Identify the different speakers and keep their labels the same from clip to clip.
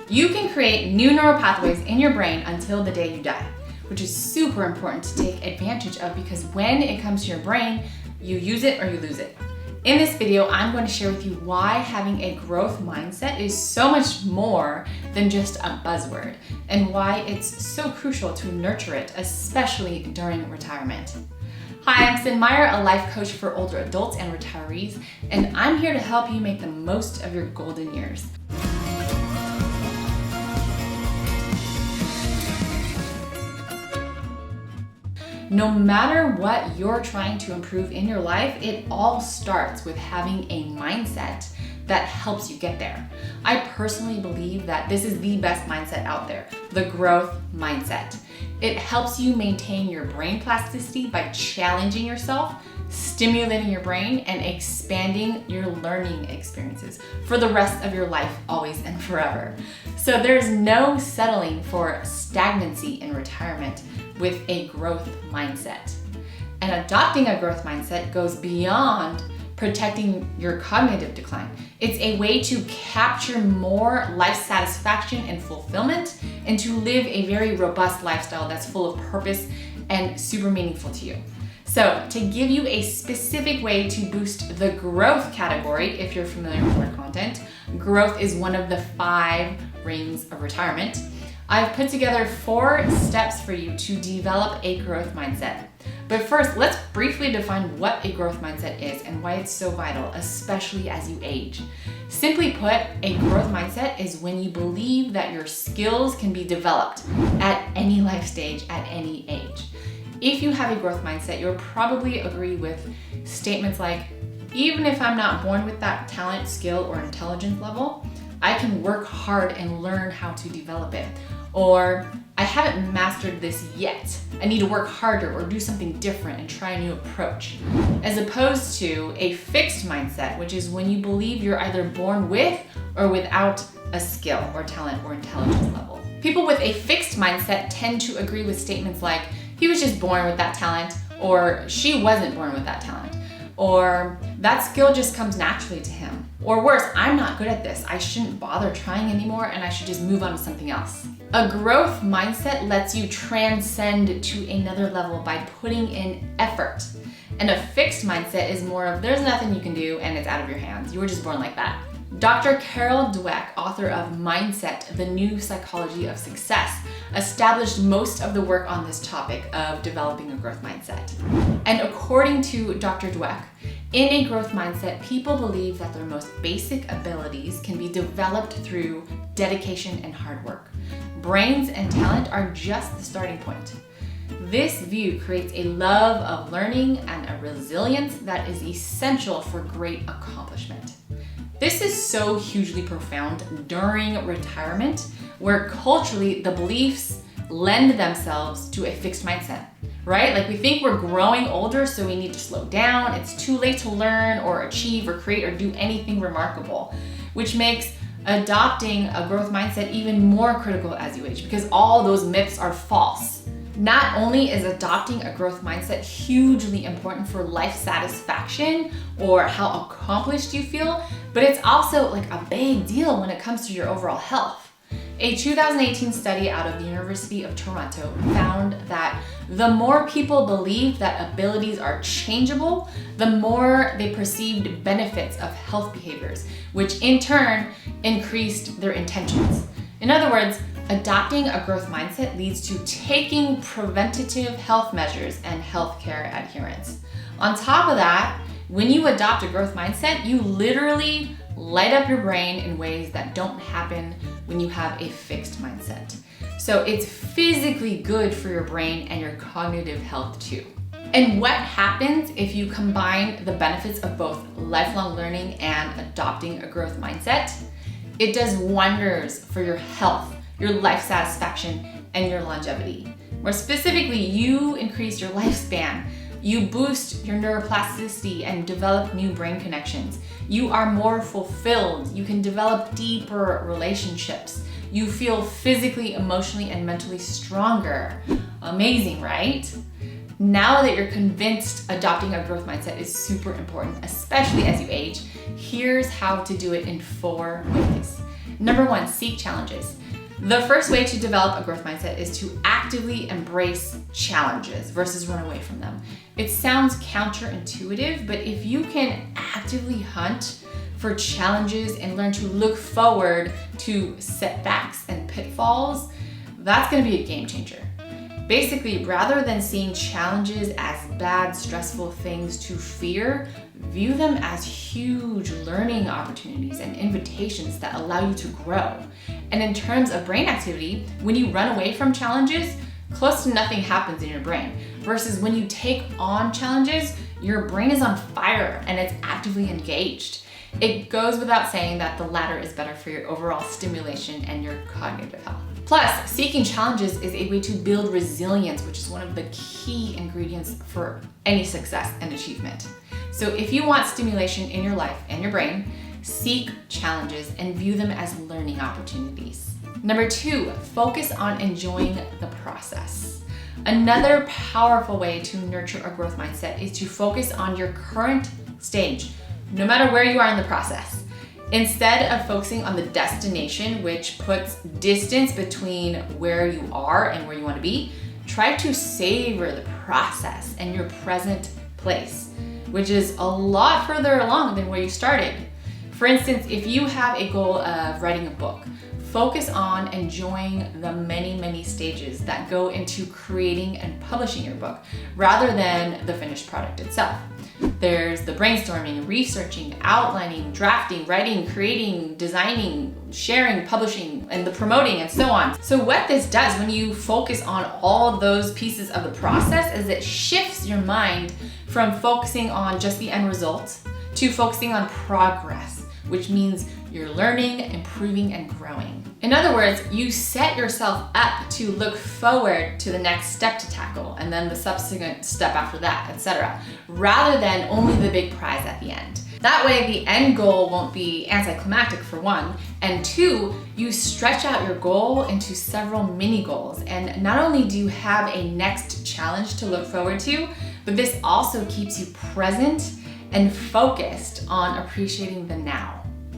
Speaker 1: You can create new neural pathways in your brain until the day you die, which is super important to take advantage of because when it comes to your brain, you use it or you lose it. In this video, I'm going to share with you why having a growth mindset is so much more than just a buzzword and why it's so crucial to nurture it, especially during retirement. Hi, I'm Cyn Meyer, a life coach for older adults and retirees, and I'm here to help you make the most of your golden years. No matter what you're trying to improve in your life, it all starts with having a mindset that helps you get there. I personally believe that this is the best mindset out there, the growth mindset. It helps you maintain your brain plasticity by challenging yourself, stimulating your brain, and expanding your learning experiences for the rest of your life, always and forever. So there's no settling for stagnancy in retirement with a growth mindset. And adopting a growth mindset goes beyond protecting your cognitive decline. It's a way to capture more life satisfaction and fulfillment and to live a very robust lifestyle that's full of purpose and super meaningful to you. So to give you a specific way to boost the growth category, if you're familiar with our content, growth is one of the 5 rings of retirement. I've put together 4 steps for you to develop a growth mindset. But first, let's briefly define what a growth mindset is and why it's so vital, especially as you age. Simply put, a growth mindset is when you believe that your skills can be developed at any life stage, at any age. If you have a growth mindset, you'll probably agree with statements like, even if I'm not born with that talent, skill, or intelligence level, I can work hard and learn how to develop it. Or, I haven't mastered this yet. I need to work harder or do something different and try a new approach. As opposed to a fixed mindset, which is when you believe you're either born with or without a skill or talent or intelligence level. People with a fixed mindset tend to agree with statements like, he was just born with that talent, or she wasn't born with that talent, or that skill just comes naturally to him. Or worse, I'm not good at this. I shouldn't bother trying anymore and I should just move on to something else. A growth mindset lets you transcend to another level by putting in effort. And a fixed mindset is more of there's nothing you can do and it's out of your hands. You were just born like that. Dr. Carol Dweck, author of Mindset, The New Psychology of Success, established most of the work on this topic of developing a growth mindset. And according to Dr. Dweck, in a growth mindset, people believe that their most basic abilities can be developed through dedication and hard work. Brains and talent are just the starting point. This view creates a love of learning and a resilience that is essential for great accomplishment. This is so hugely profound during retirement, where culturally the beliefs lend themselves to a fixed mindset, right? Like we think we're growing older, so we need to slow down. It's too late to learn or achieve or create or do anything remarkable, which makes adopting a growth mindset even more critical as you age because all those myths are false. Not only is adopting a growth mindset hugely important for life satisfaction or how accomplished you feel, but it's also like a big deal when it comes to your overall health. A 2018 study out of the University of Toronto found that the more people believed that abilities are changeable, the more they perceived benefits of health behaviors, which in turn increased their intentions. In other words, adopting a growth mindset leads to taking preventative health measures and healthcare adherence. On top of that, when you adopt a growth mindset, you literally light up your brain in ways that don't happen when you have a fixed mindset. So it's physically good for your brain and your cognitive health too. And what happens if you combine the benefits of both lifelong learning and adopting a growth mindset? It does wonders for your health, your life satisfaction, and your longevity. More specifically, you increase your lifespan, you boost your neuroplasticity and develop new brain connections. You are more fulfilled, you can develop deeper relationships. You feel physically, emotionally, and mentally stronger. Amazing, right? Now that you're convinced adopting a growth mindset is super important, especially as you age, here's how to do it in 4 ways. Number one, seek challenges. The first way to develop a growth mindset is to actively embrace challenges versus run away from them. It sounds counterintuitive, but if you can actively hunt for challenges and learn to look forward to setbacks and pitfalls, that's going to be a game changer. Basically, rather than seeing challenges as bad, stressful things to fear, view them as huge learning opportunities and invitations that allow you to grow. And in terms of brain activity, when you run away from challenges, close to nothing happens in your brain. Versus when you take on challenges, your brain is on fire and it's actively engaged. It goes without saying that the latter is better for your overall stimulation and your cognitive health. Plus, seeking challenges is a way to build resilience, which is one of the key ingredients for any success and achievement. So if you want stimulation in your life and your brain, seek challenges and view them as learning opportunities. Number two, focus on enjoying the process. Another powerful way to nurture a growth mindset is to focus on your current stage, no matter where you are in the process. Instead of focusing on the destination, which puts distance between where you are and where you want to be, try to savor the process and your present place, which is a lot further along than where you started. For instance, if you have a goal of writing a book, focus on enjoying the many stages that go into creating and publishing your book, rather than the finished product itself. There's the brainstorming, researching, outlining, drafting, writing, creating, designing, sharing, publishing, and the promoting, and so on. So what this does when you focus on all of those pieces of the process is it shifts your mind from focusing on just the end result to focusing on progress, which means you're learning, improving, and growing. In other words, you set yourself up to look forward to the next step to tackle, and then the subsequent step after that, etc., rather than only the big prize at the end. That way, the end goal won't be anticlimactic, for one, and two, you stretch out your goal into several mini goals, and not only do you have a next challenge to look forward to, but this also keeps you present and focused on appreciating the now.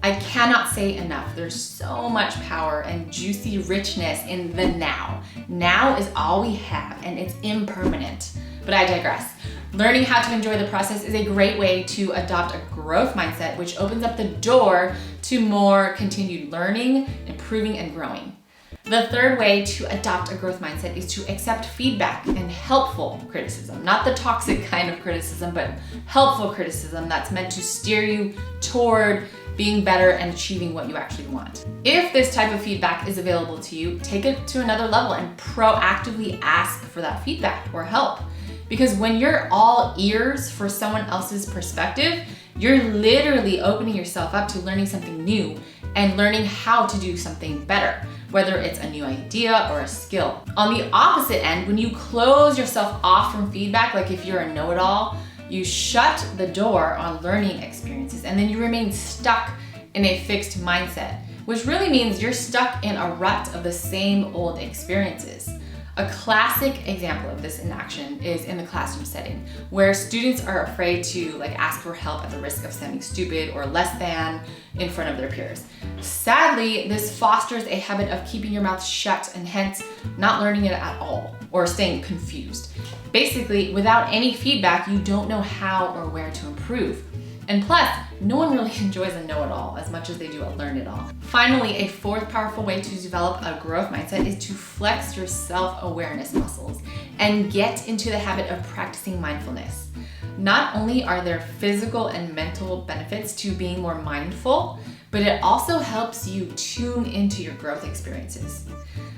Speaker 1: I cannot say enough. There's so much power and juicy richness in the now. Now is all we have and it's impermanent. But I digress. Learning how to enjoy the process is a great way to adopt a growth mindset, which opens up the door to more continued learning, improving, and growing. The third way to adopt a growth mindset is to accept feedback and helpful criticism. Not the toxic kind of criticism, but helpful criticism that's meant to steer you toward being better and achieving what you actually want. If this type of feedback is available to you, take it to another level and proactively ask for that feedback or help. Because when you're all ears for someone else's perspective, you're literally opening yourself up to learning something new and learning how to do something better, whether it's a new idea or a skill. On the opposite end, when you close yourself off from feedback, like if you're a know-it-all, you shut the door on learning experiences and then you remain stuck in a fixed mindset, which really means you're stuck in a rut of the same old experiences. A classic example of this in action is in the classroom setting, where students are afraid to ask for help at the risk of sounding stupid or less than in front of their peers. Sadly, this fosters a habit of keeping your mouth shut and hence not learning it at all or staying confused. Basically, without any feedback, you don't know how or where to improve. And plus, no one really enjoys a know-it-all as much as they do a learn-it-all. Finally, a fourth powerful way to develop a growth mindset is to flex your self-awareness muscles and get into the habit of practicing mindfulness. Not only are there physical and mental benefits to being more mindful, but it also helps you tune into your growth experiences.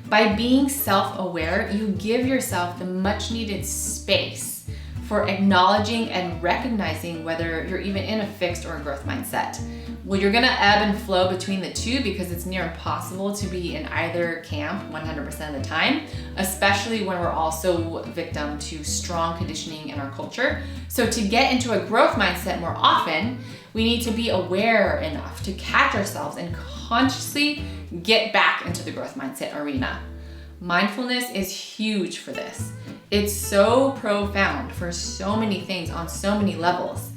Speaker 1: By being self-aware, you give yourself the much-needed space for acknowledging and recognizing whether you're even in a fixed or a growth mindset. Well, you're gonna ebb and flow between the two because it's near impossible to be in either camp 100% of the time, especially when we're also victim to strong conditioning in our culture. So to get into a growth mindset more often, we need to be aware enough to catch ourselves and consciously get back into the growth mindset arena. Mindfulness is huge for this. It's so profound for so many things on so many levels.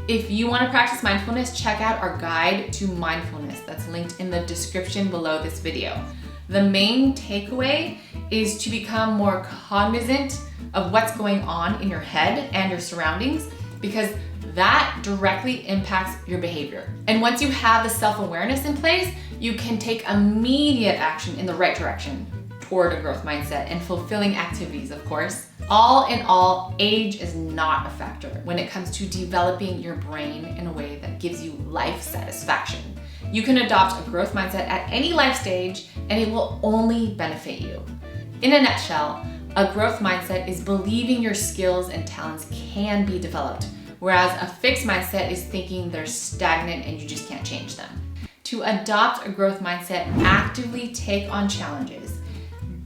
Speaker 1: If you want to practice mindfulness, check out our guide to mindfulness that's linked in the description below this video. The main takeaway is to become more cognizant of what's going on in your head and your surroundings, because that directly impacts your behavior. And once you have the self-awareness in place, you can take immediate action in the right direction toward a growth mindset and fulfilling activities, of course. All in all, age is not a factor when it comes to developing your brain in a way that gives you life satisfaction. You can adopt a growth mindset at any life stage, and it will only benefit you. In a nutshell, a growth mindset is believing your skills and talents can be developed, whereas a fixed mindset is thinking they're stagnant and you just can't change them. To adopt a growth mindset, actively take on challenges,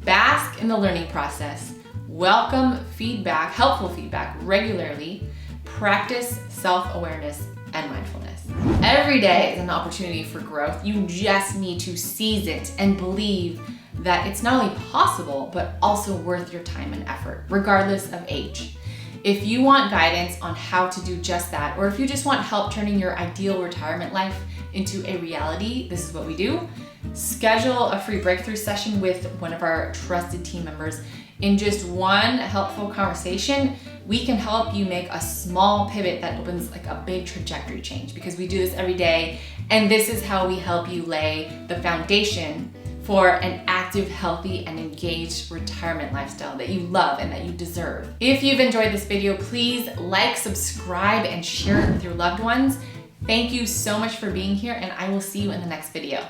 Speaker 1: bask in the learning process, welcome feedback, helpful feedback regularly, practice self-awareness and mindfulness. Every day is an opportunity for growth. You just need to seize it and believe that it's not only possible, but also worth your time and effort, regardless of age. If you want guidance on how to do just that, or if you just want help turning your ideal retirement life into a reality, this is what we do. Schedule a free breakthrough session with one of our trusted team members. In just one helpful conversation, we can help you make a small pivot that opens like a big trajectory change, because we do this every day. And this is how we help you lay the foundation for an active, healthy, and engaged retirement lifestyle that you love and that you deserve. If you've enjoyed this video, please like, subscribe, and share it with your loved ones. Thank you so much for being here, and I will see you in the next video.